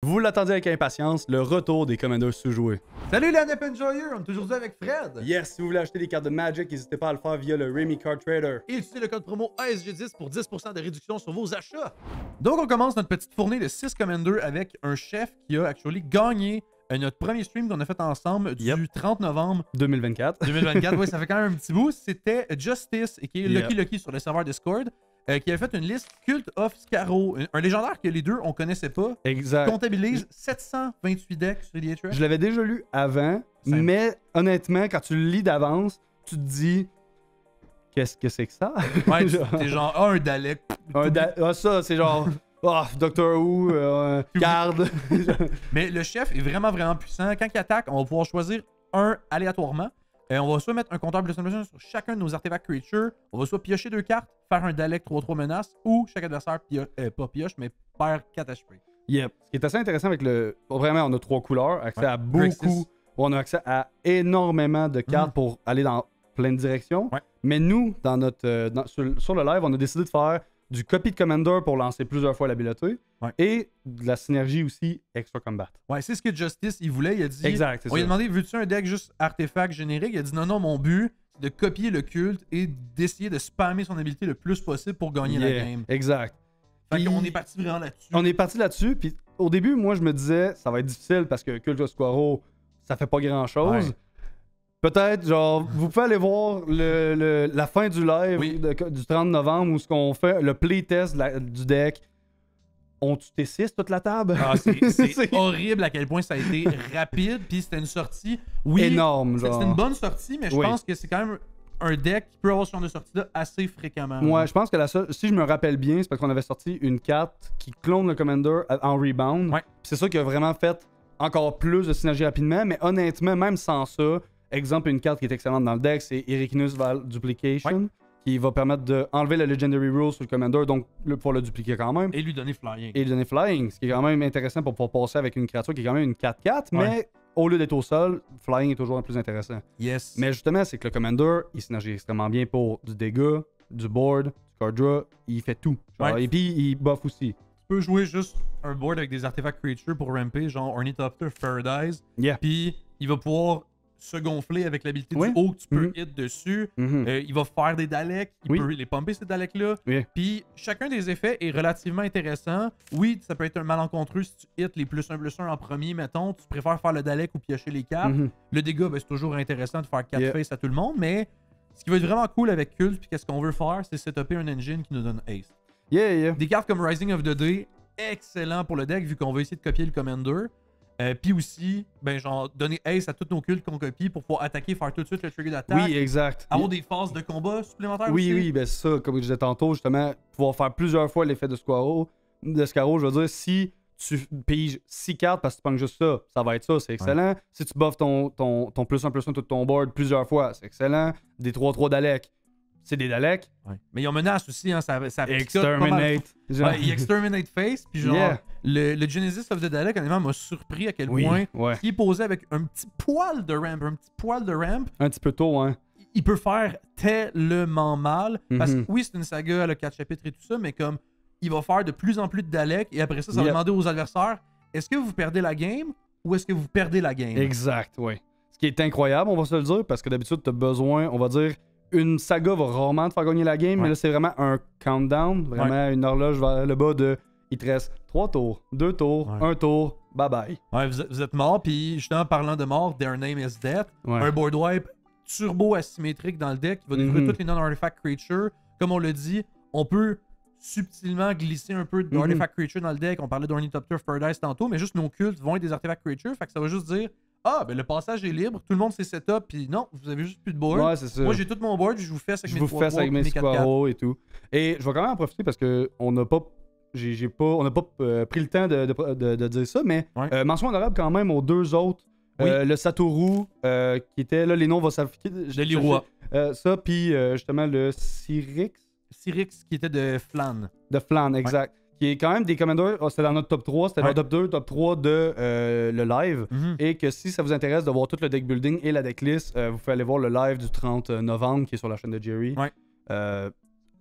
Vous l'attendiez avec impatience, le retour des Commanders sous-joués. Salut les Nep Enjoyer, on est aujourd'hui avec Fred. Yes, si vous voulez acheter des cartes de Magic, n'hésitez pas à le faire via le Remy Card Trader. Et utilisez le code promo ASG10 pour 10% de réduction sur vos achats. Donc on commence notre petite fournée de 6 Commanders avec un chef qui a actually gagné notre premier stream qu'on a fait ensemble du 30 novembre 2024. 2024. Oui, ça fait quand même un petit bout. C'était Justice, et qui est Lucky Lucky sur le serveur Discord, qui avait fait une liste Cult of Scarrow, un légendaire que les deux on connaissait pas. Exact. Comptabilise 728 decks sur EDH. Je l'avais déjà lu avant, mais honnêtement, quand tu le lis d'avance, tu te dis qu'est-ce que c'est que ça? Ouais, t'es genre un Dalek. Ça, c'est genre Doctor Who, garde. Mais le chef est vraiment puissant. Quand il attaque, on va pouvoir choisir un aléatoirement. On va soit mettre un compteur plus sur chacun de nos artefacts creatures. On va soit piocher 2 cartes, faire un Dalek 3-3 menace, ou chaque adversaire pas pioche, mais perd 4 HP. Yep. Ce qui est assez intéressant avec le. Vraiment, on a 3 couleurs, accès à beaucoup. On a accès à énormément de cartes pour aller dans plein de directions. Ouais. Mais nous, dans notre, sur le live, on a décidé de faire du copy de Commander pour lancer plusieurs fois l'habileté. Ouais. Et de la synergie aussi extra combat. Ouais, c'est ce que Justice il voulait. Il a dit. Exact, c'est on lui a ça. demandé, veux-tu un deck juste artefact générique? Il a dit non, mon but, c'est de copier le culte et d'essayer de spammer son habilité le plus possible pour gagner la game. Exact. Fait qu'on est parti vraiment là-dessus. On est parti là-dessus, puis au début, moi, je me disais, ça va être difficile parce que Cult of Squirrel, ça fait pas grand-chose. Ouais. Peut-être, genre, vous pouvez aller voir la fin du live du 30 novembre où ce qu'on fait le playtest du deck. On tue T6 toute la table. Ah, c'est horrible à quel point ça a été rapide, puis c'était une sortie, énorme, genre. C'était une bonne sortie, mais je pense que c'est quand même un deck qui peut avoir ce genre de sortie-là assez fréquemment. Ouais, je pense que la seule, si je me rappelle bien, c'est parce qu'on avait sorti une carte qui clone le Commander en rebound. Ouais. C'est ça qui a vraiment fait encore plus de synergie rapidement, mais honnêtement, même sans ça, exemple, une carte qui est excellente dans le deck, c'est Erikinus Val Duplication, qui va permettre d'enlever le Legendary Rule sur le Commander, donc pour le dupliquer quand même. Et lui donner Flying. Et lui donner Flying, ce qui est quand même intéressant pour pouvoir passer avec une créature qui est quand même une 4-4, mais au lieu d'être au sol, Flying est toujours plus intéressant. Yes. Mais justement, c'est que le Commander, il synergie extrêmement bien pour du dégât, du board, du card draw, il fait tout. Genre, et puis, il buff aussi. Tu peux jouer juste un board avec des artefacts creatures pour ramper, genre Ornithopter, Paradise. Puis il va pouvoir se gonfler avec l'habilité du haut que tu peux hit dessus. Il va faire des Daleks, il peut les pumper ces Daleks-là. Puis chacun des effets est relativement intéressant. Oui, ça peut être un malencontreux si tu hits les +1/+1 en premier, mettons. Tu préfères faire le Dalek ou piocher les cartes. Le dégât, ben, c'est toujours intéressant de faire 4 faces à tout le monde, mais ce qui va être vraiment cool avec Cult, puis qu'est-ce qu'on veut faire, c'est setuper un engine qui nous donne Ace. Des cartes comme Rising of the Day, excellent pour le deck vu qu'on va essayer de copier le Commander. Puis aussi, ben genre, donner Ace à tous nos cultes qu'on copie pour pouvoir attaquer, faire tout de suite le trigger d'attaque. Oui, exact. Avoir des phases de combat supplémentaires aussi. Oui, ben c'est ça, comme je disais tantôt, justement, pouvoir faire plusieurs fois l'effet de Scarrow, je veux dire, si tu piges 6 cartes parce que tu pognes juste ça, ça va être ça, c'est excellent. Si tu buffes ton +1/+1 tout ton board plusieurs fois, c'est excellent. Des 3-3 Daleks, c'est des Daleks. Mais ils ont menace aussi, hein, ça Exterminate. Il exterminate face, puis genre, le Genesis of the Dalek, honnêtement, m'a surpris à quel point il est posé avec un petit poil de ramp, Un petit peu tôt, hein. Il peut faire tellement mal, parce que oui, c'est une saga, elle a 4 chapitres et tout ça, mais comme, il va faire de plus en plus de Dalek, et après ça, ça va demander aux adversaires, est-ce que vous perdez la game, ou est-ce que vous perdez la game? Exact, oui. Ce qui est incroyable, on va se le dire, parce que d'habitude, tu as besoin, on va dire, une saga va rarement te faire gagner la game, mais là, c'est vraiment un countdown, vraiment une horloge vers le bas de il te reste 3 tours, 2 tours, 1 tour, bye bye. Ouais, vous êtes mort, puis justement, parlant de mort, Their Name is Death, un board wipe turbo asymétrique dans le deck qui va détruire toutes les non-artifact creatures. Comme on l'a dit, on peut subtilement glisser un peu d'artifact creatures dans le deck. On parlait d'Ornithopter, Paradise tantôt, mais juste nos cultes vont être des artifact creatures, fait que ça va juste dire ben le passage est libre, tout le monde s'est setup, puis non, vous avez juste plus de board. Ouais, c'est ça. Moi, j'ai tout mon board, je vous fais avec mes 3 avec mes Squirrel et tout. Et je vais quand même en profiter parce que on n'a pas pris le temps de dire ça, mais mention honorable quand même aux 2 autres. Le Satoru, qui était là, les noms vont s'afficher. De l'Irois. Ça, puis justement le Cyrix. Cyrix, qui était de Flan. De Flan, exact. Qui est quand même des commanders, c'était dans notre top 3, c'était dans le top 2, top 3 de le live. Et que si ça vous intéresse de voir tout le deck building et la decklist, vous pouvez aller voir le live du 30 novembre qui est sur la chaîne de Jerry.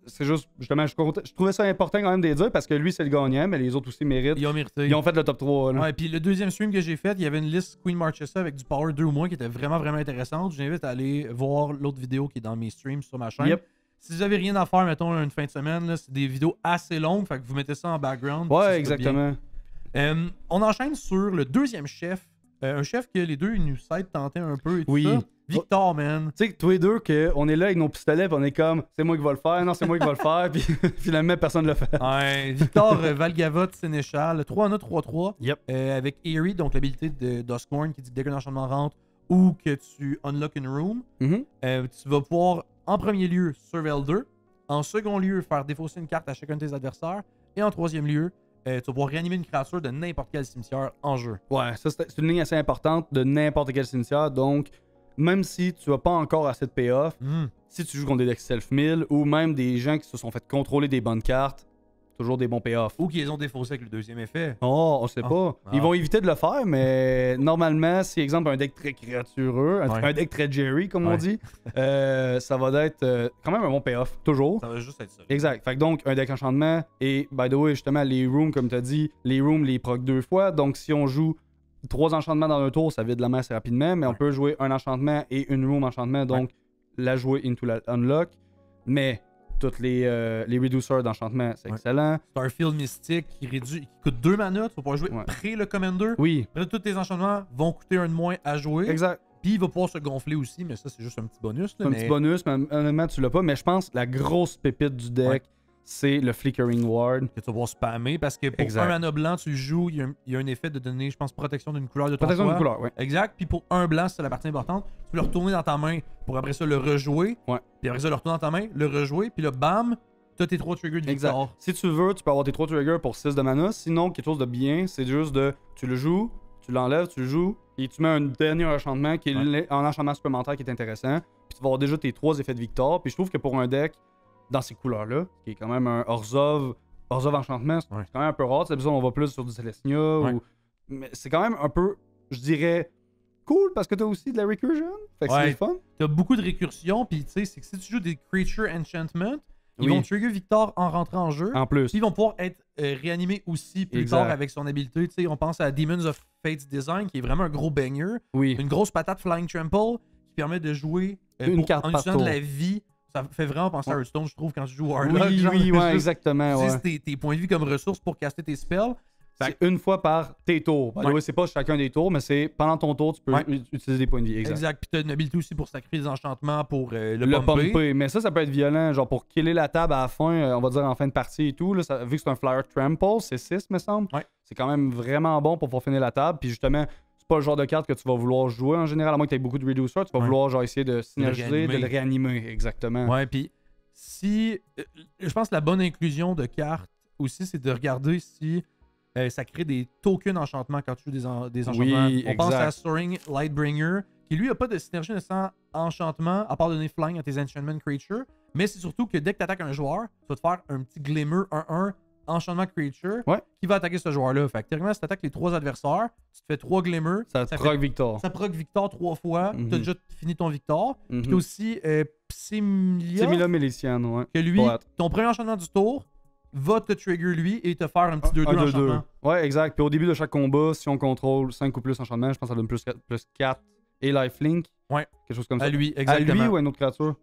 c'est juste, justement, je trouvais ça important quand même de les dire parce que lui, c'est le gagnant, mais les autres aussi méritent. Ils ont mérité. Ils ont fait le top 3. Là. Ouais, puis le deuxième stream que j'ai fait, il y avait une liste Queen Marchesa avec du Power 2 ou moins qui était vraiment, vraiment intéressante. Je vous invite à aller voir l'autre vidéo qui est dans mes streams sur ma chaîne. Yep. Si vous avez rien à faire, mettons, une fin de semaine, c'est des vidéos assez longues, fait que vous mettez ça en background. Ouais, exactement. On enchaîne sur le deuxième chef. Un chef que les deux, ils nous s'aident tenter un peu et tout oui. ça. Victor, man. Tu sais, tous les deux, on est là avec nos pistolets, pis on est comme, c'est moi qui vais le faire, non, c'est moi qui vais le faire, puis finalement, personne ne le fait. Ouais, Victor Valgavotte Sénéchal, 3-1, 3-3. Yep. Avec Eerie, donc l'habilité de Duskmorn qui dit que dès qu'un enchantement rentre ou que tu unlock une room, tu vas pouvoir, en premier lieu, Surveil 2. En second lieu, faire défausser une carte à chacun de tes adversaires. Et en troisième lieu, tu vas pouvoir réanimer une créature de n'importe quel cimetière en jeu. Ouais, ça, c'est une ligne assez importante de n'importe quel cimetière, donc même si tu n'as pas encore assez de payoff, si tu joues contre des decks self-mill ou même des gens qui se sont fait contrôler des bonnes cartes, toujours des bons payoffs. Ou qu'ils ont défaussé avec le deuxième effet. Oh, on sait pas. Ils vont éviter de le faire, mais normalement, si exemple un deck très créatureux, un deck très Jerry, comme on dit, ça va être quand même un bon payoff, toujours. Ça va juste être ça. Exact. Fait que donc, un deck enchantement, et by the way, justement, les rooms, comme tu as dit, les rooms les proc 2 fois, donc si on joue 3 enchantements dans un tour, ça vide la main assez rapidement, mais on peut jouer un enchantement et une room enchantement, donc la jouer into la unlock. Mais toutes les reducers d'enchantement, c'est excellent. Starfield Mystique qui coûte 2 mana, tu vas pouvoir jouer près le Commander. Oui. Après, tous tes enchantements vont coûter un de moins à jouer. Exact. Puis il va pouvoir se gonfler aussi, mais ça, c'est juste un petit bonus. C'est un petit bonus, mais honnêtement, tu l'as pas. Mais je pense que la grosse pépite du deck, c'est le Flickering Ward. Que tu vas pouvoir spammer parce que pour un mana blanc, tu le joues, il y a un effet de donner, je pense, protection d'une couleur de ton choix. Protection d'une couleur, oui. Exact. Puis pour un blanc, c'est la partie importante. Tu peux le retourner dans ta main pour après ça le rejouer. Ouais. Puis après ça, le retourner dans ta main, le rejouer. Puis là, bam, t'as tes 3 triggers de Victor. Exact. Si tu veux, tu peux avoir tes 3 triggers pour 6 de mana. Sinon, quelque chose de bien, c'est juste de. Tu le joues, tu l'enlèves, tu le joues, et tu mets un dernier enchantement qui est un enchantement supplémentaire qui est intéressant. Puis tu vas avoir déjà tes 3 effets de Victor. Puis je trouve que pour un deck dans ces couleurs-là, qui est quand même un Orzhov enchantement, c'est quand même un peu rare. C'est besoin on va plus sur du Celestia. Mais c'est quand même un peu, je dirais, cool parce que t'as aussi de la recursion. Fait que c'est fun. T'as beaucoup de récursion. Puis tu sais, c'est que si tu joues des creature enchantment, ils vont trigger Victor en rentrant en jeu. En plus. Puis ils vont pouvoir être réanimés aussi plus tard avec son habileté. Tu sais, on pense à Demons of Fate's Design, qui est vraiment un gros banger. Oui. Une grosse patate Flying Trample qui permet de jouer une carte en par utilisant tour. de la vie. Ça fait vraiment penser à Hearthstone, je trouve, quand tu joues Warlock. Oui, exactement. C'est tes points de vie comme ressources pour caster tes spells. C'est une fois par tes tours. C'est pas chacun des tours, mais c'est pendant ton tour, tu peux utiliser des points de vie. Exact. Puis tu as une habilité aussi pour sacrifier des enchantements pour le pumper. Mais ça peut être violent. Genre pour killer la table à la fin, on va dire en fin de partie et tout. Là, vu que c'est un Flyer Trample, c'est 6, me semble. C'est quand même vraiment bon pour pouvoir finir la table. Puis justement, c'est pas le genre de carte que tu vas vouloir jouer en général, à moins que tu aies beaucoup de reducers. Tu vas vouloir genre essayer de synergiser, de le réanimer. Exactement. Ouais, puis si. Je pense que la bonne inclusion de cartes aussi, c'est de regarder si. Ça crée des tokens enchantements quand tu joues des enchantements. On pense à Soaring Lightbringer, qui lui a pas de synergie sans enchantement, à part donner flying à tes enchantment creatures. Mais c'est surtout que dès que tu attaques un joueur, tu vas te faire un petit glimmer 1-1 enchantement creature qui va attaquer ce joueur-là. Fait que théoriquement, si tu attaques les 3 adversaires, tu te fais 3 glimmers. Ça proc Victor. Ça proc Victor 3 fois. Tu as déjà fini ton Victor. Puis tu as aussi Psymila Milician, que lui, ton premier enchantement du tour, va te trigger lui et te faire un petit 2-2 enchantement. Ouais, exact. Puis au début de chaque combat, si on contrôle 5 ou plus enchantements, je pense que ça donne plus 4 et lifelink. Ouais. Quelque chose comme ça. À lui, exactement. À lui ou à une autre créature?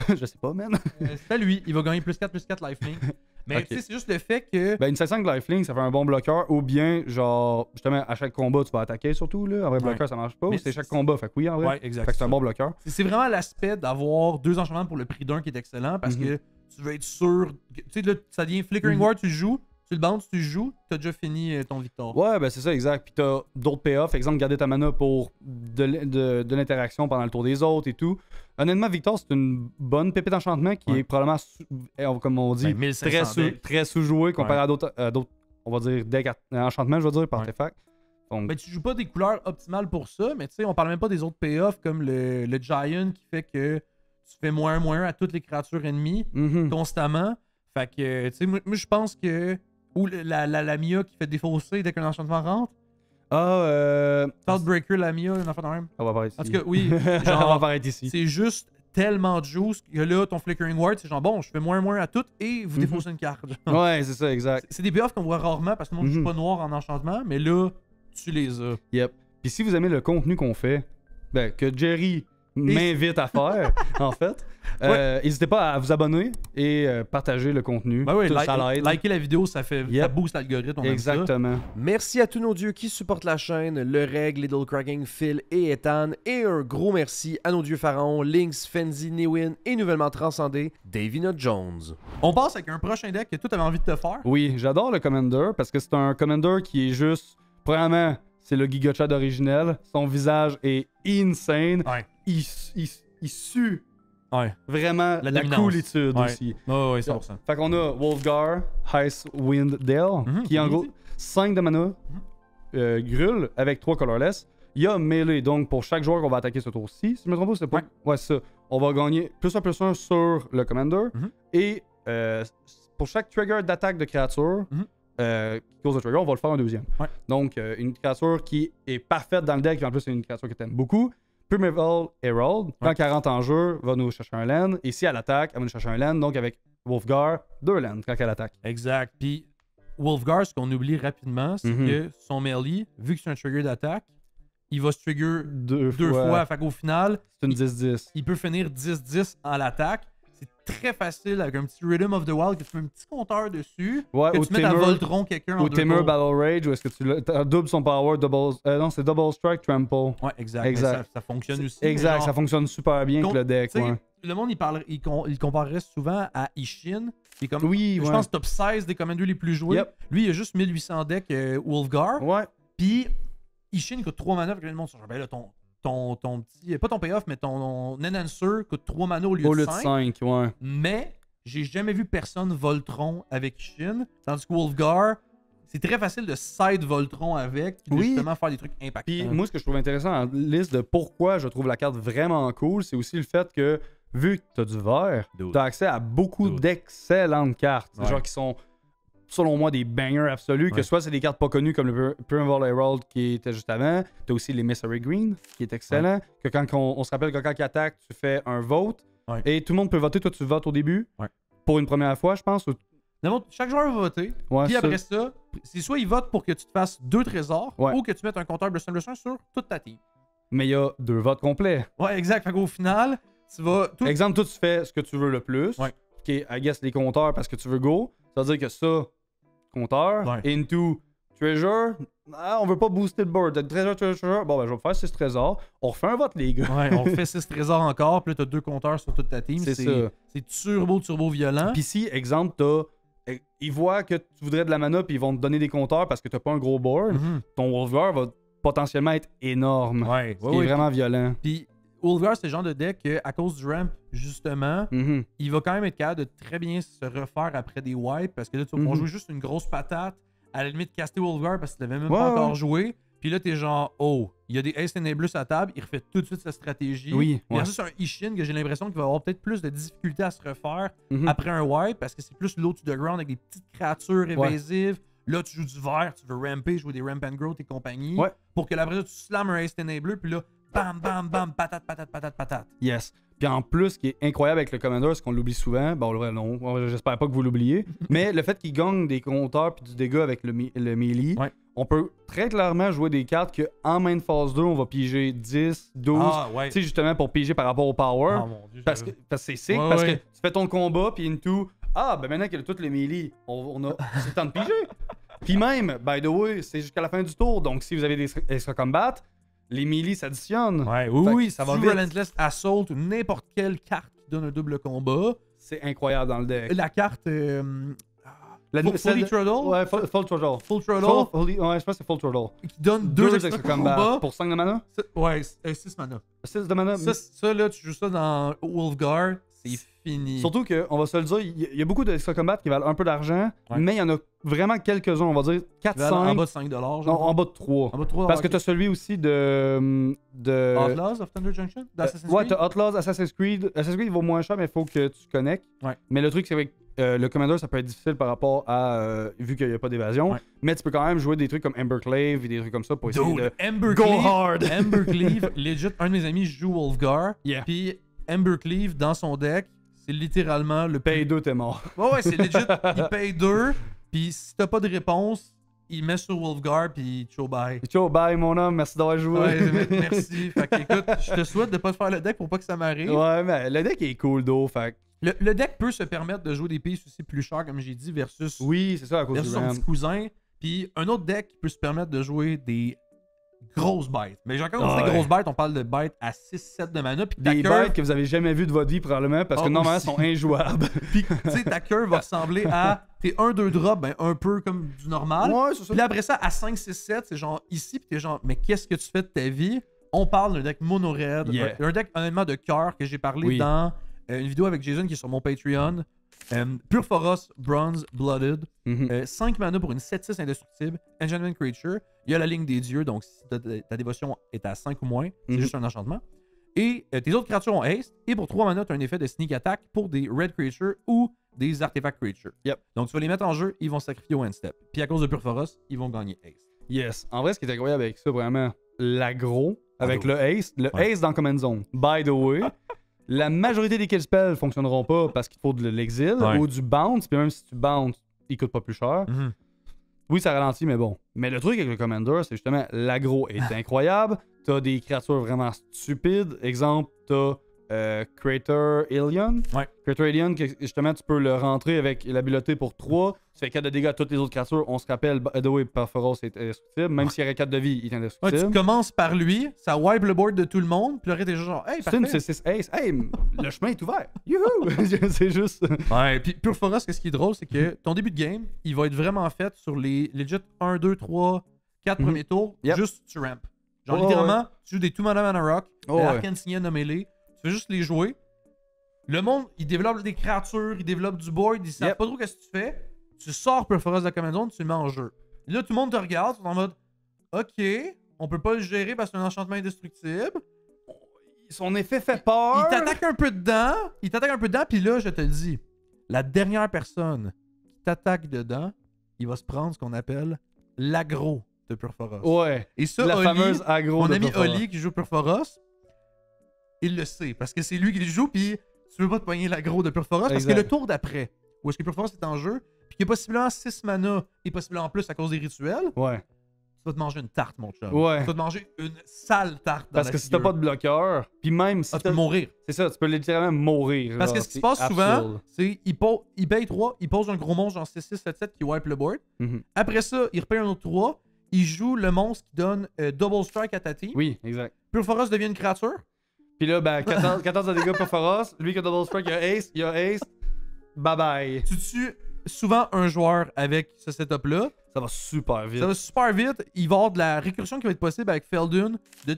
Je sais pas, man. C'est à lui. Il va gagner plus 4 lifelink. Mais tu sais, c'est juste le fait que. Ben, une 7-5 lifelink, ça fait un bon bloqueur. Ou bien, genre, justement, à chaque combat, tu vas attaquer surtout. Là. En vrai, bloqueur, ça marche pas. Ou c'est chaque combat. Fait que oui, en vrai. Ouais, exact. Fait que c'est un bon bloqueur. C'est vraiment l'aspect d'avoir 2 enchantements pour le prix d'un qui est excellent parce que tu veux être sûr. Tu sais, là, ça devient Flickering Ward, tu le joues. Tu le bounces, tu le joues, t'as déjà fini ton Victor. Ouais, ben c'est ça, exact. Puis t'as d'autres payoffs. Exemple, garder ta mana pour de l'interaction pendant le tour des autres et tout. Honnêtement, Victor, c'est une bonne pépite d'enchantement qui est probablement, comme on dit, très sous-joué comparé à d'autres, on va dire, decks enchantement, je veux dire, par artefact. Donc... Ben, tu joues pas des couleurs optimales pour ça, mais tu sais, on parle même pas des autres payoffs comme le Giant qui fait que tu fais -1/-1 à toutes les créatures ennemies constamment. Fait que, tu sais, moi je pense que. Ou la Mia qui fait défausser dès qu'un enchantement rentre. Thoughtbreaker, la Mia, un enfant de même. On va apparaître ici. En tout cas, oui. Genre, on va apparaître ici. C'est juste tellement de juice que là, ton Flickering Ward, c'est genre bon, je fais moins à tout et vous défaussez une carte. Ouais, c'est ça, exact. C'est des buffs qu'on voit rarement parce que le monde ne joue pas noir en enchantement, mais là, tu les as. Yep. Puis si vous aimez le contenu qu'on fait, ben, que Jerry m'invite à faire, en fait, n'hésitez pas à vous abonner et partager le contenu. Ben oui, ça l'aide. liker la vidéo, ça booste l'algorithme. Exactement. Merci à tous nos dieux qui supportent la chaîne, Le Reg, Little Cracking, Phil et Ethan. Et un gros merci à nos dieux pharaons, Lynx, Fenzi, Newin et nouvellement transcendé, Davina Jones. On passe avec un prochain deck que toi t'avais envie de te faire. Oui, j'adore le Commander parce que c'est un Commander qui est juste... Premièrement, c'est le Giga Chad originel. Son visage est insane. Ouais. Il sue vraiment la dominance. coolitude aussi. Ouais, 100%. Fait qu'on a Wolfgar, Icewind Dale, qui est en gros 5 de mana, Grul avec 3 colorless. Il y a Melee, donc pour chaque joueur qu'on va attaquer ce tour-ci, si je me trompe pas, c'est pas. Ouais, c'est ça. On va gagner +1/+1 sur le Commander. Et pour chaque trigger d'attaque de créature, qui cause le trigger, on va le faire en deuxième. Donc, une créature qui est parfaite dans le deck, et en plus, c'est une créature que t'aimes beaucoup. Primeval Herald, quand 40 en jeu, va nous chercher un land. Et si elle attaque, elle va nous chercher un land. Donc, avec Wolfgar, 2 lands quand elle attaque. Exact. Puis, Wolfgar, ce qu'on oublie rapidement, c'est que son melee, vu que c'est un trigger d'attaque, il va se trigger deux fois. Fait qu'au final, c'est une 10-10. Il peut finir 10-10 en l'attaque. C'est très facile avec un petit Rhythm of the Wild que tu mets un petit compteur dessus. Ouais, que tu mets à Voltron quelqu'un en ou Tamer Battle Rage, ou est-ce que tu doubles son power, non, c'est Double Strike, Trample. Ouais, exact. Ça fonctionne aussi. Exact, ça fonctionne super bien avec le deck. Le monde, il comparerait souvent à Ishin. Qui est comme, je pense top 16 des commanders les plus joués. Lui, il a juste 1800 decks Wolfgar. Ouais. Puis Ishin coûte 3 mana. Le monde se dit, ben là, ton petit, pas ton payoff, mais ton Enhancer coûte 3 mana au lieu de 5. Ouais. Mais j'ai jamais vu personne Voltron avec Ishin. Tandis que Wolfgar, c'est très facile de side Voltron avec, de justement faire des trucs impactants. Puis moi, ce que je trouve intéressant en liste de pourquoi je trouve la carte vraiment cool, c'est aussi le fait que, vu que tu as du vert, tu as accès à beaucoup d'excellentes cartes. C'est genre qui sont, selon moi, des bangers absolus, que soit c'est des cartes pas connues comme le Primeval Herald qui était juste avant, tu as aussi les Mystery Green qui est excellent, que quand on se rappelle que quand il attaque, tu fais un vote et tout le monde peut voter, toi tu votes au début pour une première fois, je pense. Chaque joueur va voter, puis après ça, c'est soit il vote pour que tu te fasses 2 trésors ou que tu mettes un compteur de Blossom sur toute ta team. Mais il y a 2 votes complets. Ouais, exact. Fait qu'au final, tu vas... Exemple, toi tu fais ce que tu veux le plus, qui est, I guess, les compteurs parce que tu veux go. Ça veut dire que ça, compteur, into treasure, on veut pas booster le board. Treasure, bon ben je vais faire 6 trésors. On refait un vote, les gars. Ouais, on refait 6 trésors encore, puis là t'as 2 compteurs sur toute ta team. C'est ça. C'est turbo violent. Puis si, exemple, ils voient que tu voudrais de la mana, puis ils vont te donner des compteurs parce que t'as pas un gros board, ton Wolfgar va potentiellement être énorme. Ouais, ce qui est vraiment violent. Puis Wolfgar, c'est le genre de deck qu'à cause du ramp, justement, il va quand même être capable de très bien se refaire après des wipes parce que là, tu vas jouer juste une grosse patate, à la limite caster Wolfgar parce que tu l'avais même pas encore joué. Puis là, t'es genre, il y a des Ace Enablers à table, il refait tout de suite sa stratégie. Versus un Ishin que j'ai l'impression qu'il va avoir peut-être plus de difficulté à se refaire après un wipe parce que c'est plus low to the ground avec des petites créatures évasives. Là, tu joues du vert, tu veux ramper, jouer des ramp and growth et compagnie. Pour que là, après ça, tu slams un Ace Enabler, puis là, bam, bam, bam, patate. Yes. Puis en plus, ce qui est incroyable avec le Commander, c'est qu'on l'oublie souvent. Bon, non, j'espère pas que vous l'oubliez. Mais le fait qu'il gagne des compteurs puis du dégât avec le melee, on peut très clairement jouer des cartes qu'en main phase 2, on va piger 10, 12. Tu sais, justement, pour piger par rapport au power. Mon Dieu, parce que c'est sick, parce que tu fais ton combat, puis into. Ben maintenant qu'il a toutes les melee, c'est le temps de piger. Puis même, by the way, c'est jusqu'à la fin du tour. Donc si vous avez des extra combat, les melee s'additionnent. Oui, ça va vite. Relentless Assault ou n'importe quelle carte qui donne un double combat. C'est incroyable dans le deck. La carte... Fully Throttle? Ouais, Full Throttle. Full Throttle? Ouais, je pense que c'est Full Throttle. Qui donne 2 extra combat. Pour 5 de mana? Ouais, 6 mana. 6 de mana? Ça, là, tu joues ça dans Wolfgar, c'est fini. Surtout qu'on va se le dire, il y a beaucoup d'extra combat qui valent un peu d'argent, mais il y en a vraiment quelques-uns, on va dire 4-5. En bas de 5$. Non, en bas de 3. En bas de 3 parce que t'as celui aussi de Outlaws of Thunder Junction? D'Assassin's Creed? Ouais, t'as Outlaws, Assassin's Creed. Assassin's Creed il vaut moins cher, mais il faut que tu connectes. Mais le truc, c'est que le Commander, ça peut être difficile par rapport à... vu qu'il n'y a pas d'évasion. Mais tu peux quand même jouer des trucs comme Embercleave et des trucs comme ça pour essayer de go hard! Embercleave, legit, un de mes amis joue Wolfgar. Puis Embercleave dans son deck, c'est littéralement le Paye 2, t'es mort. Ouais, c'est legit. Il paye 2, puis si t'as pas de réponse, il met sur Wolfguard, puis ciao bye. Ciao bye, mon homme, merci d'avoir joué. Ouais, merci. Fait que écoute, je te souhaite de pas te faire le deck pour pas que ça m'arrive. Ouais, mais le deck est cool, d'eau, fait. Le deck peut se permettre de jouer des pièces aussi plus chères, comme j'ai dit, versus, Oui, c'est ça, à cause du son RAM. petit cousin. Puis un autre deck qui peut se permettre de jouer des grosses bêtes. Mais quand on dit des grosses bêtes, on parle de bêtes à 6-7 de mana. Puis des bêtes que vous avez jamais vues de votre vie, probablement, parce que normalement, elles sont injouables. Puis, tu sais, ta curve va ressembler à tes 1-2 drops, ben, un peu comme du normal. Ouais, c'est ça. Puis là, après ça, à 5-6-7, c'est genre ici, puis t'es genre, mais qu'est-ce que tu fais de ta vie? On parle d'un deck mono-red, un deck honnêtement de cœur que j'ai parlé dans une vidéo avec Jason qui est sur mon Patreon. Purphoros Bronze Blooded. 5 mana pour une 7-6 indestructible. Enchantment Creature. Il y a la ligne des dieux, donc si ta dévotion est à 5 ou moins, c'est juste un enchantement. Et tes autres créatures ont haste. Et pour 3 mana, tu as un effet de sneak attack pour des red creatures ou des artefact creatures. Donc tu vas les mettre en jeu, ils vont sacrifier au end step. Puis à cause de Purphoros, ils vont gagner haste. Yes. En vrai, ce qui est incroyable avec ça, vraiment, l'aggro avec le haste. Le haste dans Command Zone. By the way. La majorité des kill spells fonctionneront pas parce qu'il faut de l'exil ou du bounce, puis même si tu bounce, il coûte pas plus cher. Oui, ça ralentit, mais bon. Mais le truc avec le Commander, c'est justement l'aggro est incroyable. T'as des créatures vraiment stupides. Exemple, t'as Crater Alien. Crater Alien, que justement, tu peux le rentrer avec l'habileté pour 3. Tu fais 4 de dégâts à toutes les autres créatures. On se rappelle, Edo et Purphoros est indestructible. Même s'il y aurait 4 de vie, il est indestructible. Tu commences par lui, ça wipe le board de tout le monde, puis le reste est genre, hey, c'est une 6-6 ace. Hey, le chemin est ouvert. Youhou! C'est juste. Ouais, puis Purphoros, ce qui est drôle, c'est que ton début de game, il va être vraiment fait sur les legit 1, 2, 3, 4 premiers tours, juste tu ramp. Genre, littéralement, tu joues des 2 mana rock, Arcane Signet nommé-les. Tu fais juste les jouer. Le monde, il développe des créatures, il développe du board, ils savent pas trop qu'est-ce que tu fais. Tu sors Purphoros de la Command Zone, tu le mets en jeu. Et là, tout le monde te regarde, tu es en mode OK, on peut pas le gérer parce que c'est un enchantement indestructible. Son effet fait peur. Il t'attaque un peu dedans, puis là, je te le dis, la dernière personne qui t'attaque dedans, il va se prendre ce qu'on appelle l'aggro de Purphoros. Ouais. Et ça, la fameuse aggro mon de ami Purphoros. Oli qui joue Purphoros, il le sait, parce que c'est lui qui le joue, puis tu veux pas te poigner l'aggro de Purphoros, parce que le tour d'après, où est-ce que Purphoros est en jeu, puis qu'il y a possiblement 6 mana, et possiblement en plus à cause des rituels, tu vas te manger une tarte, mon chum. Tu vas te manger une sale tarte dans parce que si t'as pas de bloqueur, puis même si tu peux mourir. C'est ça, tu peux littéralement mourir. Parce que ce qui se passe souvent, c'est il paye 3, il pose un gros monstre genre 6-6, 7-7 qui wipe le board. Après ça, il repaye un autre 3, il joue le monstre qui donne double strike à ta team. Oui, exact. Purphoros devient une créature. Puis là, ben, 14 de dégâts Purphoros, lui qui a double strike, il a ace, bye bye. Tu tues souvent un joueur avec ce setup-là. Ça va super vite. Ça va super vite. Il va y avoir de la récursion qui va être possible avec Feldun.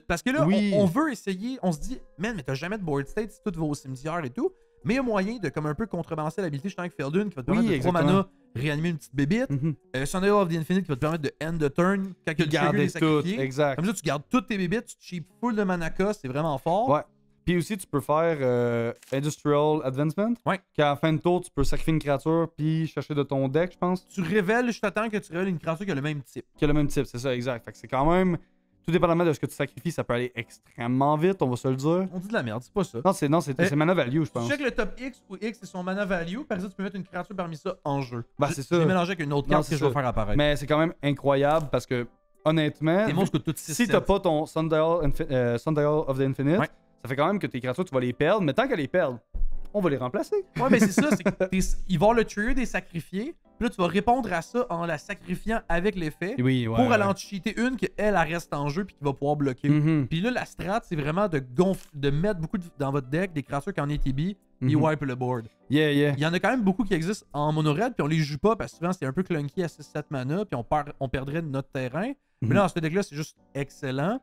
Parce que là, on veut essayer, on se dit, man, mais t'as jamais de board state si tout va au cimetière et tout. Mais il y a moyen de comme un peu contrebalancer l'habilité justement avec Feldun qui va te permettre de 3 mana réanimer une petite bébite. Sundial of the Infinite qui va te permettre de end the turn quand il y a le trigger des sacrifiés. Exact. Comme ça, tu gardes toutes tes bébites, tu cheap full de mana cost, c'est vraiment fort. Ouais. Puis aussi, tu peux faire Industrial Advancement. Ouais. Qu'à la fin de tour, tu peux sacrifier une créature puis chercher de ton deck, je pense. Tu révèles, je t'attends que tu révèles une créature qui a le même type. Qui a le même type, c'est ça, exact. Fait que c'est quand même. Tout dépendamment de ce que tu sacrifies, ça peut aller extrêmement vite, on va se le dire. On dit de la merde, c'est pas ça. Non, c'est mana value, je pense. Tu check le top X où X c'est son mana value, par exemple, tu peux mettre une créature parmi ça en jeu. Bah, c'est ça. Je l'ai mélangé avec une autre carte que je vais faire apparaître. Mais c'est quand même incroyable parce que, honnêtement, tes monstres coûtent toutes 6 si t'as pas ton Sundial of the Infinite, ça fait quand même que tes créatures, tu vas les perdre, mais tant qu'elles les perdent, on va les remplacer. Ouais, mais c'est ça, c'est que il va avoir le trigger des sacrifiés, puis là, tu vas répondre à ça en la sacrifiant avec l'effet pour aller en cheater une qu'elle reste en jeu puis qui va pouvoir bloquer. Puis là, la strat, c'est vraiment de mettre beaucoup dans votre deck des créatures qui en ETB, puis wipe le board. Il y en a quand même beaucoup qui existent en mono-red, puis on les joue pas parce que souvent, c'est un peu clunky à 6-7 mana, puis on perdrait notre terrain. Mais là, dans ce deck-là, c'est juste excellent.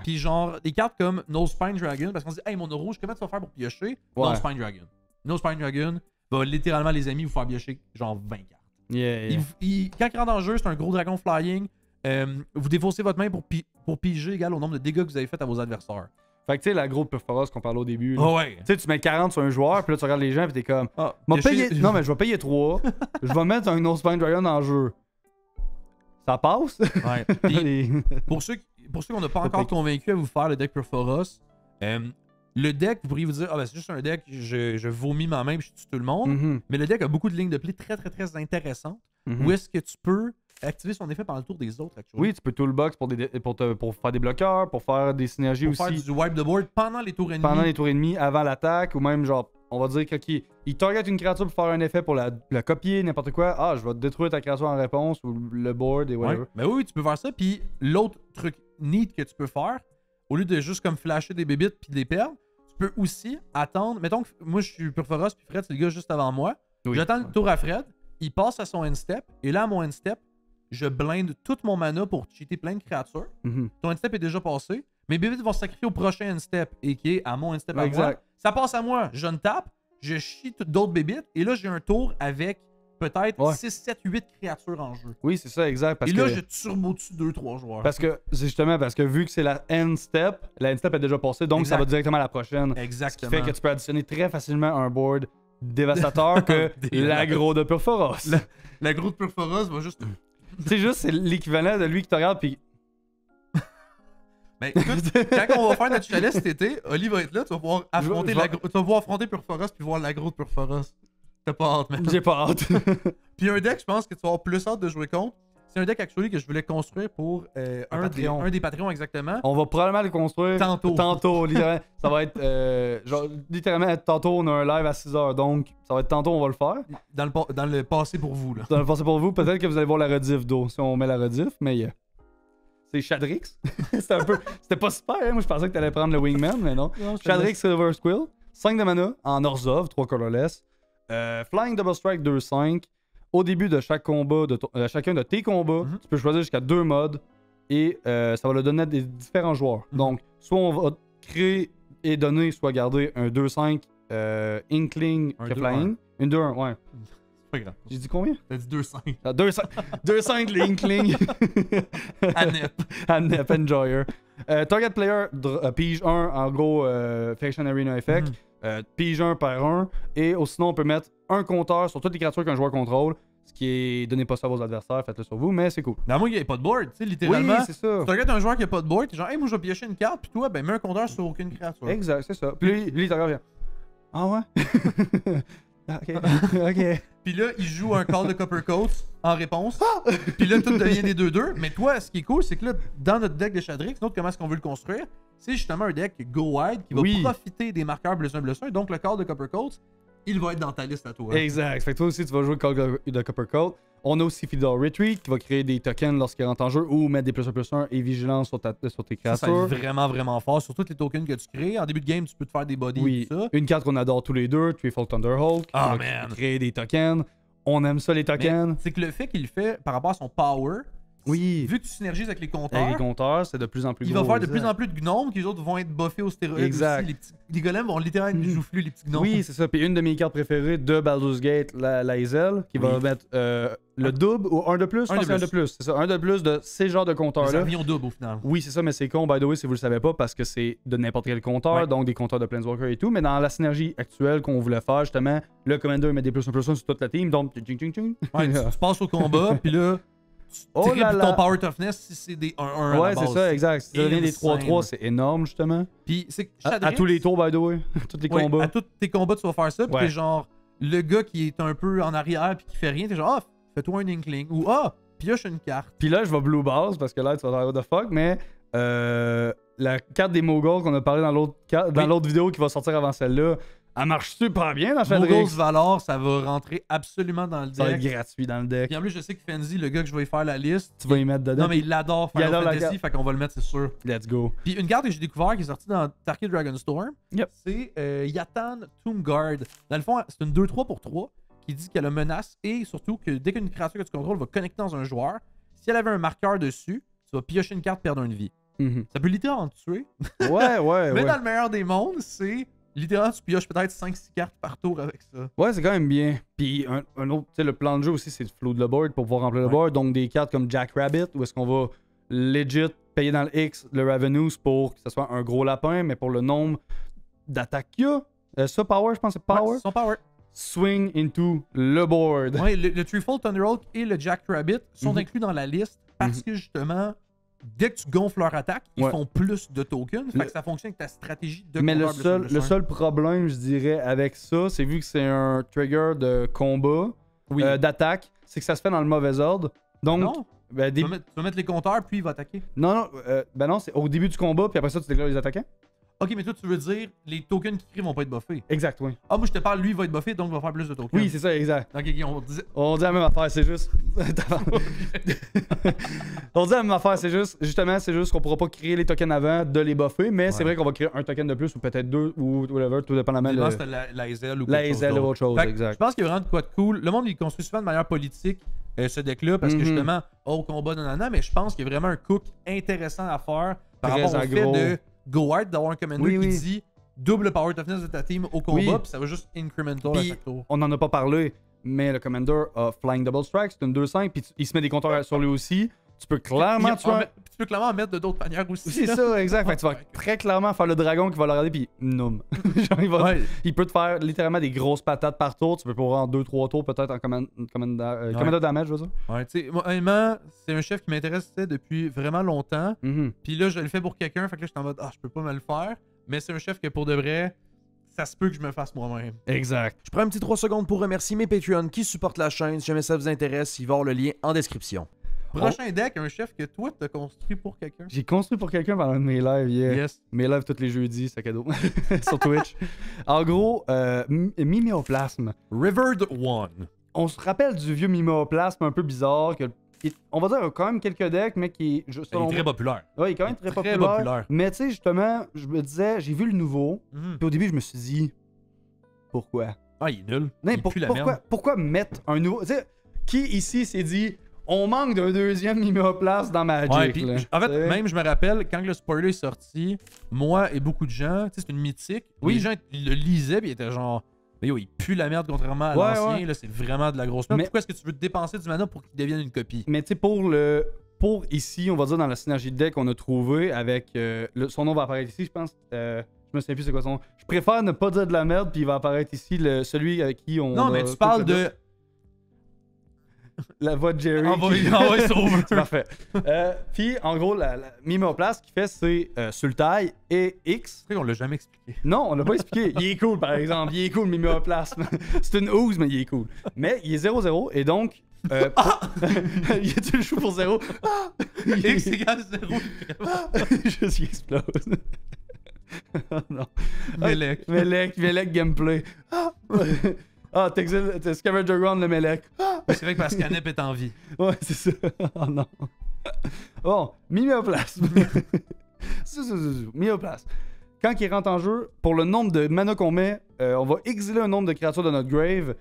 Puis genre, des cartes comme No Spine Dragon, parce qu'on se dit, hey, mono rouge, comment tu vas faire pour piocher? No Spine Dragon. No Spine Dragon va littéralement, les amis, vous faire piocher genre 20 cartes. Quand il rentre en jeu, c'est un gros dragon flying. Vous défaussez votre main pour piger égal au nombre de dégâts que vous avez fait à vos adversaires. Fait que tu sais, la grosse Purphoros qu'on parlait au début. Tu sais, tu mets 40 sur un joueur, puis là, tu regardes les gens, puis t'es comme. Non, mais je vais payer 3. Je vais mettre un No Spine Dragon en jeu. Ça passe? Pour ceux qu'on n'a pas encore convaincu à vous faire le deck Purphoros, le deck, vous pourriez vous dire, ah ben c'est juste un deck, je vomis ma main et je tue tout le monde. Mais le deck a beaucoup de lignes de play très, très, très intéressantes. Où est-ce que tu peux activer son effet pendant le tour des autres, actuellement. Oui, tu peux toolbox pour faire des bloqueurs, pour faire des synergies pour aussi. Faire du wipe the board pendant les tours ennemis. Pendant les tours ennemis, avant l'attaque, ou même genre, on va dire qu'il target une créature pour faire un effet pour la copier, n'importe quoi. Ah, je vais détruire ta créature en réponse, ou le board, et whatever. Ouais. Ben oui, tu peux faire ça. Puis l'autre truc neat que tu peux faire, au lieu de juste comme flasher des bébites puis de les perdre, tu peux aussi attendre. Mettons que moi je suis Purphoros puis Fred c'est le gars juste avant moi. Oui. J'attends le tour à Fred, il passe à son end step, et là à mon end step, je blinde tout mon mana pour cheater plein de créatures. Ton end step est déjà passé. Mes bébites vont se sacrifier au prochain end step, et qui est à mon end step à moi. Ça passe à moi, je ne tape, je cheat d'autres bébites, et là j'ai un tour avec peut-être 6, 7, 8 créatures en jeu. Oui, c'est ça, exact. Et là, je turbo-tue 2-3 joueurs. Parce que, c'est justement parce que vu que c'est la end step est déjà passée, donc ça va directement à la prochaine. Exactement. Ce qui fait que tu peux additionner très facilement un board dévastateur que l'aggro de Purphoros. L'aggro de Purphoros va juste... C'est juste, c'est l'équivalent de lui qui te regarde, puis... Ben écoute, quand on va faire notre chalet cet été, Oli va être là, tu vas pouvoir affronter Purphoros puis voir l'aggro de Purphoros. T'as pas hâte, man. J'ai pas hâte. Puis un deck, je pense que tu vas avoir plus hâte de jouer contre. C'est un deck actually que je voulais construire pour un des Patreons exactement. On va probablement le construire tantôt, littéralement. Ça va être genre littéralement tantôt on a un live à 6h, donc ça va être tantôt on va le faire. Dans le passé pour vous là. Dans le passé pour vous, peut-être que vous allez voir la rediff d'eau si on met la rediff, mais c'est Shadrix. C'était pas super, hein? Moi je pensais que t'allais prendre le Wingman, mais non. Shadrix Silver Squill, 5 de mana en Orzhov, 3 colorless. Flying Double Strike 2-5. Au début de chaque combat, chacun de tes combats, tu peux choisir jusqu'à 2 modes et ça va le donner à des différents joueurs. Donc, soit on va créer et donner, soit garder un 2-5 Inkling Flying. Une 2-1, ouais. C'est pas grave. J'ai dit combien? T'as dit 2-5. 2-5 l'Inkling. Anep Enjoyer. Target player pige 1 en gros Faction Arena Effect. Pige 1 par 1. Et sinon, on peut mettre un compteur sur toutes les créatures qu'un joueur contrôle. Ce qui est. Donnez pas ça à vos adversaires, faites-le sur vous, mais c'est cool. Non, moi, il n'y a pas de board. Tu sais, littéralement. Oui, c'est ça. Tu regardes un joueur qui a pas de board, t'es genre, hey, moi, je vais piocher une carte, puis toi, ben, mets un compteur sur aucune créature. Exact, c'est ça. Puis lui, il te regarde. Ah ouais? Ok. Puis là, il joue un Call de Copper Coats en réponse. Puis là, tout devient des 2-2. Mais toi, ce qui est cool, c'est que là, dans notre deck de Shadrix, nous, comment est-ce qu'on veut le construire? C'est justement un deck Go Wide qui va profiter des marqueurs +1/+1. Donc, le Call de Copper Coats, il va être dans ta liste à toi. Exact. Fait que toi aussi, tu vas jouer le Call de Copper Coat. On a aussi Fidel Retreat qui va créer des tokens lorsqu'il rentre en jeu ou mettre des +1/+1 et vigilance sur tes créatures. Ça va être vraiment, vraiment fort. Sur tous les tokens que tu crées. En début de game, tu peux te faire des bodies et tout ça. Une carte qu'on adore tous les deux, Threefold Thunderhawk. Ah, man. Créer des tokens. On aime ça, les tokens. C'est que le fait qu'il le fait par rapport à son power, vu que tu synergises avec les compteurs, c'est de plus en plus il gros. va faire de plus en plus de gnomes, qui les autres vont être buffés aux stéroïdes. Exact. Aussi. Les golems vont littéralement être joufflus, les petits gnomes. Oui, c'est ça. Puis une de mes cartes préférées de Baldur's Gate, la Hazel, qui va mettre le double ou un de plus. Je pense que c'est un de plus. C'est ça, un de plus de ces genres de compteurs-là. Ça revient au double au final. Oui, c'est ça, mais c'est con, by the way, si vous le savez pas, parce que c'est de n'importe quel compteur, donc des compteurs de Planeswalker et tout. Mais dans la synergie actuelle qu'on voulait faire, justement, le Commander met des +1/+1 sur toute la team, donc ouais, tu passes au combat, puis là, tu triples ton Power Toughness si c'est des 1-1 ouais, c'est ça, exact. Si ça devient des 3-3, c'est énorme, justement. Puis c'est à tous les tours, by the way. Tous les combats. À tous tes combats, tu vas faire ça, puis t'es genre le gars qui est un peu en arrière puis qui fait rien, t'es genre, ah, fais-toi un Inkling, ou ah, pioche une carte. Puis là, je vais Blue Balls, parce que là, tu vas faire what the fuck, mais la carte des Mogols qu'on a parlé dans l'autre vidéo qui va sortir avant celle-là, elle marche super bien dans Shadrix. Mogols Valor, ça va rentrer absolument dans le deck. Ça va être gratuit dans le deck. Puis en plus, je sais que Fenzi, le gars que je vais faire la liste, tu vas y mettre dedans. Non, mais il adore Final Fantasy, fait qu'on va le mettre, c'est sûr. Let's go. Puis une carte que j'ai découvert qui est sortie dans Tarkir Dragonstorm, c'est Yatan Tombguard. Dans le fond, c'est une 2-3 pour 3 qui dit qu'elle a menace et surtout que dès qu'une créature que tu contrôles va connecter dans un joueur, si elle avait un marqueur dessus, tu vas piocher une carte, perdre une vie. Ça peut littéralement te tuer. Ouais. Mais dans le meilleur des mondes, c'est littéralement, tu pioches peut-être 5-6 cartes par tour avec ça. Ouais, c'est quand même bien. Puis un autre, tu sais, le plan de jeu aussi, c'est de flow de le board pour pouvoir remplir le board. Donc des cartes comme Jack Rabbit, où est-ce qu'on va legit payer dans le X le Ravenous pour que ce soit un gros lapin, mais pour le nombre d'attaques qu'il y a. Ça, Power, je pense que c'est Power. Ouais, son Power. Swing into le board. Ouais, le Threefold Thunderhawk et le Jack Rabbit sont inclus dans la liste parce que justement, dès que tu gonfles leur attaque, ils font plus de tokens. Fait que ça fonctionne avec ta stratégie de Mais le seul problème, je dirais, avec ça, c'est vu que c'est un trigger de combat, d'attaque, c'est que ça se fait dans le mauvais ordre. Donc, non. Tu vas mettre les compteurs, puis il va attaquer. Non, non, c'est au début du combat, puis après ça, tu déclares les attaquants. Ok, mais toi, tu veux dire, les tokens qui crient vont pas être buffés. Exact, oui. Ah, moi, je te parle, lui, il va être buffé, donc il va faire plus de tokens. Oui, c'est ça, exact. Ok, on dit la même affaire, c'est juste. On dit la même affaire, c'est juste. Justement, c'est juste qu'on pourra pas créer les tokens avant de les buffer, mais c'est vrai qu'on va créer un token de plus, ou peut-être deux, ou whatever, tout dépendamment de. C'était la SL ou quelque chose. La SL ou autre chose, exact. Je pense qu'il y a vraiment de quoi de cool. Le monde, il construit souvent de manière politique ce deck-là, parce que justement, au combat, nanana, mais je pense qu'il y a vraiment un cook intéressant à faire par rapport au fait de Go Hard, d'avoir un commander qui dit double power toughness de ta team au combat, puis ça va juste incremental à chaque tour. On n'en a pas parlé, mais le commander a Flying Double Strike, c'est une 2-5, puis il se met des compteurs sur lui aussi. Tu peux clairement en mettre de d'autres manières aussi. C'est ça, exact. Fait que tu vas très clairement faire le dragon qui va le regarder, puis noum. Il peut te faire littéralement des grosses patates par tour. Tu peux pouvoir en 2-3 tours, peut-être en commander damage, je veux dire. Ouais, tu sais, moi, honnêtement, c'est un chef qui m'intéressait depuis vraiment longtemps. Puis là, je le fais pour quelqu'un, fait que là, je suis en mode, je peux pas me le faire. Mais c'est un chef que pour de vrai, ça se peut que je me fasse moi-même. Exact. Je prends un petit 3 secondes pour remercier mes Patreons qui supportent la chaîne. Si jamais ça vous intéresse, il va y avoir le lien en description. Prochain deck, un chef que toi, t'as construit pour quelqu'un. J'ai construit pour quelqu'un pendant mes lives hier. Yes. Mes lives tous les jeudis, c'est cadeau. Sur Twitch. En gros, Miméoplasme. Rivered One. On se rappelle du vieux Miméoplasme un peu bizarre. On va dire quand même quelques decks, mais qui est... Il est très populaire. Ouais, il est quand même très populaire. Mais tu sais, justement, je me disais, j'ai vu le nouveau. Puis au début, je me suis dit, pourquoi? Ah, il est nul. Pourquoi mettre un nouveau... Tu sais, qui ici s'est dit... On manque d'un deuxième Miméoplasme dans Magic. Ouais, pis, en fait, même je me rappelle, quand le spoiler est sorti, moi et beaucoup de gens, tu sais, c'est une mythique. Les gens le lisaient et ils étaient genre, mais yo, il pue la merde contrairement à l'ancien. Là, c'est vraiment de la grosse merde. Pourquoi est-ce que tu veux te dépenser du mana pour qu'il devienne une copie? Mais tu sais, pour ici, on va dire dans la synergie de deck qu'on a trouvé avec. Son nom va apparaître ici, je pense. Je me souviens plus c'est quoi son nom. Je préfère ne pas dire de la merde, puis il va apparaître ici, celui avec qui on. Non, mais tu parles de. La voix de Jerry. C'est over. C'est parfait. Puis, en gros, la Miméoplasme qu'il fait, c'est Sultai et X. On l'a jamais expliqué. Non, on l'a pas expliqué. Il est cool, par exemple. Il est cool, le Miméoplasme. C'est une ooze, mais il est cool. Mais il est 0-0, et donc... y a-tu le chou pour 0? X égale 0. Je suis explose. Non. Melek gameplay. T'es Scavenger Ground le Melek. C'est vrai que parce qu'Anep est en vie. Ouais, c'est ça. Oh non. Bon, Miméoplasme. Miméoplasme. Quand il rentre en jeu, pour le nombre de mana qu'on met, on va exiler un nombre de créatures de notre grave.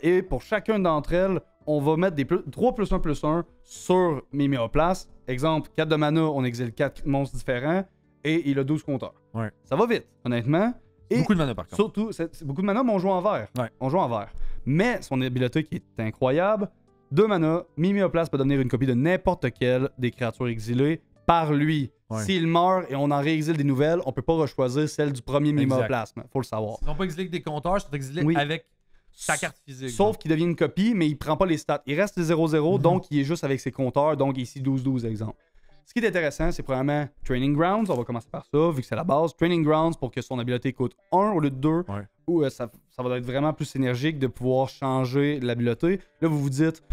Et pour chacune d'entre elles, on va mettre des 3+1/+1 sur Miméoplasme. Exemple, 4 de mana, on exile 4 monstres différents. Et il a 12 compteurs. Ouais. Ça va vite, honnêtement. Et beaucoup de mana par contre. Surtout, c'est beaucoup de mana, mais on joue en vert. Ouais. On joue en vert. Mais son habileté qui est incroyable, 2 mana, Miméoplasme peut devenir une copie de n'importe quelle des créatures exilées par lui. Ouais. S'il meurt et on en réexile des nouvelles, on peut pas rechoisir celle du premier Miméoplasme. Faut le savoir. Ils sont pas exilés avec des compteurs, ils sont exilés avec sa carte physique. Sauf qu'il devient une copie, mais il prend pas les stats. Il reste 0-0, donc il est juste avec ses compteurs, donc ici 12-12 exemple. Ce qui est intéressant, c'est premièrement Training Grounds. On va commencer par ça, vu que c'est la base. Training Grounds pour que son habileté coûte 1 au lieu de 2. Ouais. Ou ça va être vraiment plus énergique de pouvoir changer l'habileté. Là, vous vous dites,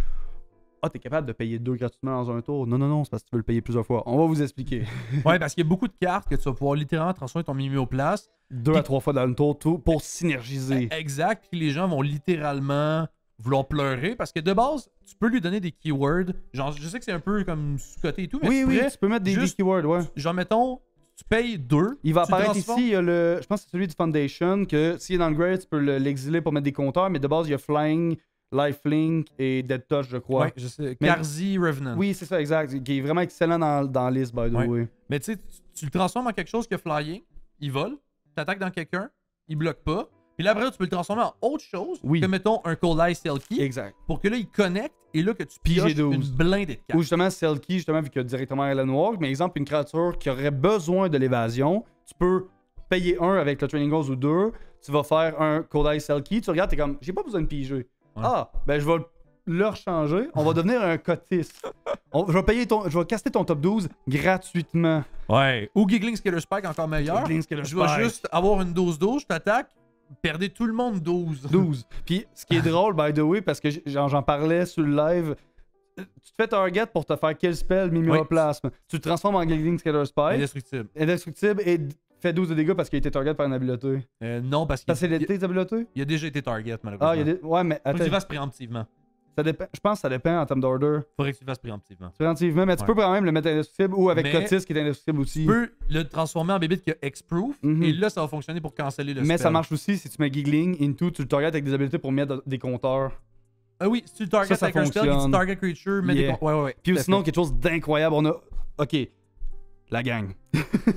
t'es capable de payer 2 gratuitement dans un tour. Non, c'est parce que tu veux le payer plusieurs fois. On va vous expliquer. Ouais, parce qu'il y a beaucoup de cartes que tu vas pouvoir littéralement transformer ton Miméoplasme 2 à 3 fois dans le tour, tout pour synergiser. Exact. Puis les gens vont littéralement vouloir pleurer parce que de base, tu peux lui donner des keywords. Genre, je sais que c'est un peu comme sous-côté et tout, mais oui, tu peux mettre des keywords, ouais. Genre, mettons, tu payes 2. Il va apparaître ici, il y a je pense que c'est celui du Foundation, que s'il est dans le grade, tu peux l'exiler pour mettre des compteurs, mais de base, il y a Flying, Lifelink et Dead Touch, je crois. Ouais, je sais. Karzi Revenant. Oui, c'est ça, exact. Qui est vraiment excellent dans la liste, by the way. Mais tu sais, tu le transformes en quelque chose qui a Flying, il vole, t'attaques dans quelqu'un, il bloque pas. Puis là, après, tu peux le transformer en autre chose, que mettons un Cold Eye Selkie. Exact. Pour que là, il connecte et là, que tu pioches une blindée de cartes. Ou justement, Selkie, justement, vu qu'il y a directement Alan Walk, mais exemple, une créature qui aurait besoin de l'évasion, tu peux payer 1 avec le Training Goals ou 2, tu vas faire un Cold Eye Selkie, tu regardes, t'es comme, j'ai pas besoin de piger. Ouais. Ah, ben je vais le changer. On va devenir un cotiste. Je vais caster ton top 12 gratuitement. Ouais. Ou Giggling Scalar Spike, encore meilleur. Giggling Scalar Je vais juste avoir une 12-12, je t'attaque, perdez tout le monde 12. 12. Puis ce qui est drôle, by the way, parce que j'en parlais sur le live, tu te fais target pour te faire kill spell, Miméoplasme. Tu te transformes en Giggling Scalar Spike. Indestructible. Indestructible et fait 12 de dégâts parce qu'il a été target par une habileté. Non, parce que. C'est l'été des habiletés? Il a déjà été target, malheureusement. Ah, ouais, mais attends. Faut que tu fasses préemptivement. Ça dépend. Je pense que ça dépend en termes d'order. Faudrait que tu le fasses préemptivement. Préemptivement, mais tu peux quand même le mettre indestructible ou avec Cotis qui est indestructible aussi. Tu peux le transformer en bébite qui a X-Proof et là, ça va fonctionner pour canceller le spell. Mais ça marche aussi si tu mets Giggling, Into, tu le target avec des habiletés pour mettre des compteurs. Ah oui, si tu le target avec un spell, tu target creature, mets des compteurs. Ouais. Puis sinon, quelque chose d'incroyable, on a. Ok. La gang.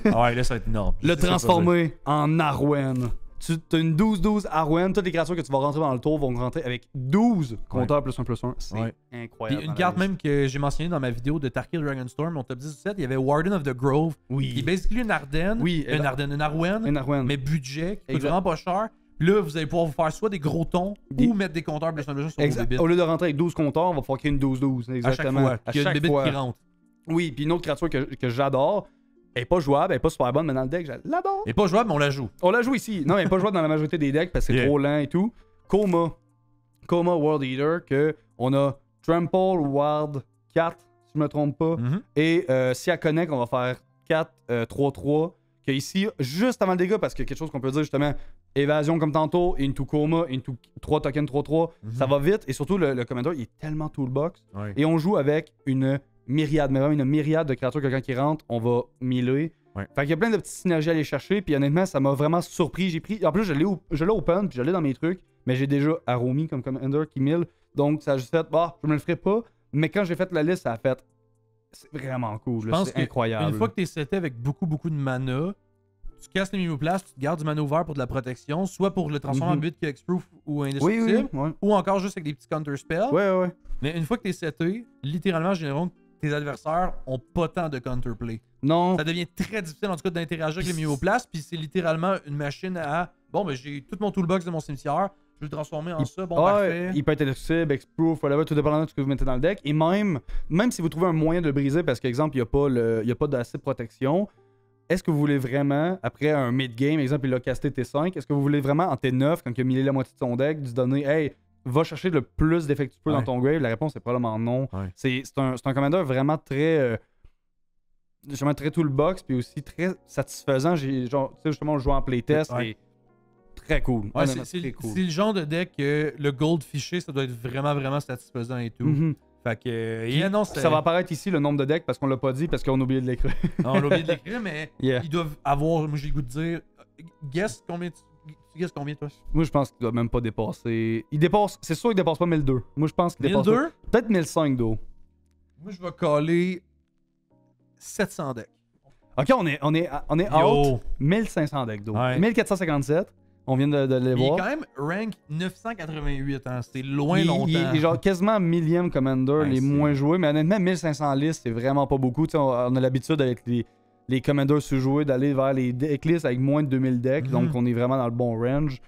Ah ouais, là, ça va être énorme. Le transformer en Arwen. Tu as une 12-12 Arwen. Toutes les créatures que tu vas rentrer dans le tour vont rentrer avec 12 compteurs +1/+1. C'est incroyable. Puis une carte même que j'ai mentionnée dans ma vidéo de Tarkir Dragonstorm, mon top 17, il y avait Warden of the Grove. Oui. Qui est basically une Ardennes. Oui. Une Arwen. Mais budget, qui coûte vraiment pas cher. Puis là, vous allez pouvoir vous faire soit des gros tons ou mettre des compteurs +1/+1 sur vos bébites. Au lieu de rentrer avec 12 compteurs, on va pouvoir créer une 12-12. Exactement. À chaque fois. Il y a une bébite qui rentre. Oui, puis une autre créature que j'adore. Elle est pas jouable, elle est pas super bonne, mais dans le deck, je l'adore. Elle est pas jouable, mais on la joue. On la joue ici. Non, elle est pas jouable dans la majorité des decks parce que c'est trop lent et tout. Coma World Eater, que on a Trample Ward 4, si je me trompe pas. Et si elle connecte, on va faire 4, 3-3. Que ici, juste avant le dégât, parce que quelque chose qu'on peut dire justement, évasion comme tantôt, into Coma, into 3 tokens 3-3, ça va vite. Et surtout, le Commander, il est tellement toolbox. Et on joue avec une myriade, mais vraiment une myriade de créatures que quand ils rentrent, on va miller. Fait qu'il y a plein de petites synergies à aller chercher, puis honnêtement, ça m'a vraiment surpris. J'ai pris. En plus, je l'ai open, puis je l'ai dans mes trucs, mais j'ai déjà Aromi comme commander qui mill. Donc, ça a juste fait, je me le ferai pas. Mais quand j'ai fait la liste, ça a fait. C'est vraiment cool, c'est incroyable. Une fois que t'es seté avec beaucoup de mana, tu casses les Miméoplasmes, tu te gardes du mana ouvert pour de la protection, soit pour le transformer en bébite qui est X-Proof ou indestructible, ou encore juste avec des petits counter spells. Ouais. Mais une fois que t'es seté, littéralement, généralement, tes adversaires ont pas tant de counterplay. Non. Ça devient très difficile en tout cas d'interagir avec les Miméoplasmes, puis c'est littéralement une machine à j'ai tout mon toolbox de mon cimetière, je vais le transformer en ça, parfait. Il peut être indestructible, X-Proof, whatever, tout dépendant de ce que vous mettez dans le deck. Et même si vous trouvez un moyen de le briser, parce qu'exemple, il n'y a pas d'assez de protection, est-ce que vous voulez vraiment, après un mid-game, exemple, il a casté T5, est-ce que vous voulez vraiment en T9, quand il a millé la moitié de son deck, lui donner, hey, va chercher le plus d'effets que tu peux dans ton grave? La réponse est probablement non. C'est un commander vraiment très très toolbox, puis aussi très satisfaisant. Justement, on joue en playtest, et très cool. C'est le genre de deck que le gold fiché, ça doit être vraiment satisfaisant et tout. Fait que, ça va apparaître ici le nombre de decks parce qu'on l'a pas dit, parce qu'on a oublié de l'écrire. On a oublié de l'écrire, mais ils doivent avoir, moi j'ai le goût de dire, guess combien tu guesses combien toi? Moi je pense qu'il doit même pas dépasser. C'est sûr qu'il dépasse pas 1002. Moi je pense qu'il dépasse. 1002? Peut-être 1005 d'eau. Moi je vais caller 700 decks. Ok, on est out 1500 decks d'eau. 1457. On vient de les voir. Il est quand même rank 988, hein. C'est loin longtemps. Il est genre quasiment millième commander, les moins joués. Mais honnêtement, 1500 listes, c'est vraiment pas beaucoup. On a l'habitude avec les commanders sous-joués d'aller vers les decklists avec moins de 2000 decks. Donc on est vraiment dans le bon range.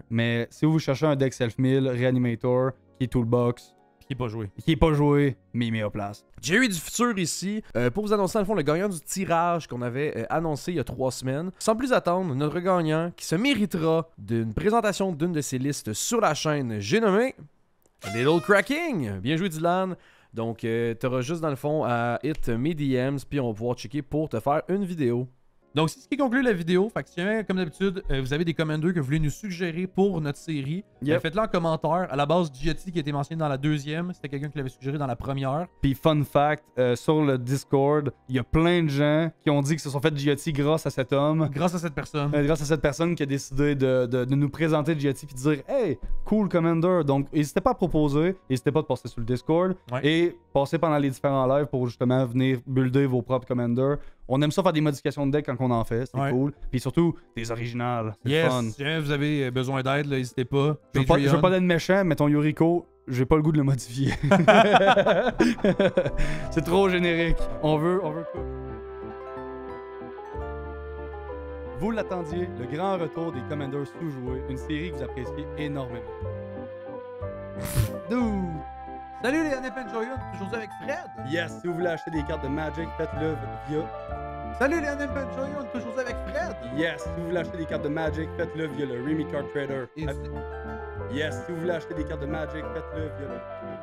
Mais si vous cherchez un deck self-mill, Reanimator, qui est toolbox, qui est pas joué. Qui est pas joué, mais il met en place. Jerry du futur ici, pour vous annoncer dans le fond le gagnant du tirage qu'on avait annoncé il y a 3 semaines. Sans plus attendre, notre gagnant qui se méritera d'une présentation d'une de ses listes sur la chaîne, j'ai nommé Little Cracking. Bien joué Dylan. Donc t'auras juste dans le fond à hit mes DMs, puis on va pouvoir checker pour te faire une vidéo. Donc, c'est ce qui conclut la vidéo. Fait que si jamais, comme d'habitude, vous avez des commanders que vous voulez nous suggérer pour notre série, faites-le en commentaire. À la base, Giotti qui a été mentionné dans la deuxième, c'était quelqu'un qui l'avait suggéré dans la première. Puis, fun fact, sur le Discord, il y a plein de gens qui ont dit qu'ils se sont fait Giotti grâce à cet homme. Grâce à cette personne. Grâce à cette personne qui a décidé de nous présenter Giotti et de dire hey, cool commander. Donc, n'hésitez pas à proposer, n'hésitez pas de passer sur le Discord et passer pendant les différents lives pour justement venir builder vos propres commanders. On aime ça faire des modifications de deck quand on en fait, c'est cool. Puis surtout, des originales, c'est fun. Si jamais vous avez besoin d'aide, n'hésitez pas. Je veux pas être méchant, mais ton Yuriko, j'ai pas le goût de le modifier. C'est trop générique. On veut quoi? Vous l'attendiez, le grand retour des Commanders sous-joués, une série que vous appréciez énormément. Dude! Salut les NF Enjoyers, aujourd'hui avec Fred. Yes, si vous voulez acheter des cartes de Magic, faites-le via... Salut les NF Enjoyers, toujours avec Fred. Yes, si vous voulez acheter des cartes de Magic, faites-le via le Remy Card Trader. Yes, si vous voulez acheter des cartes de Magic, faites-le via le...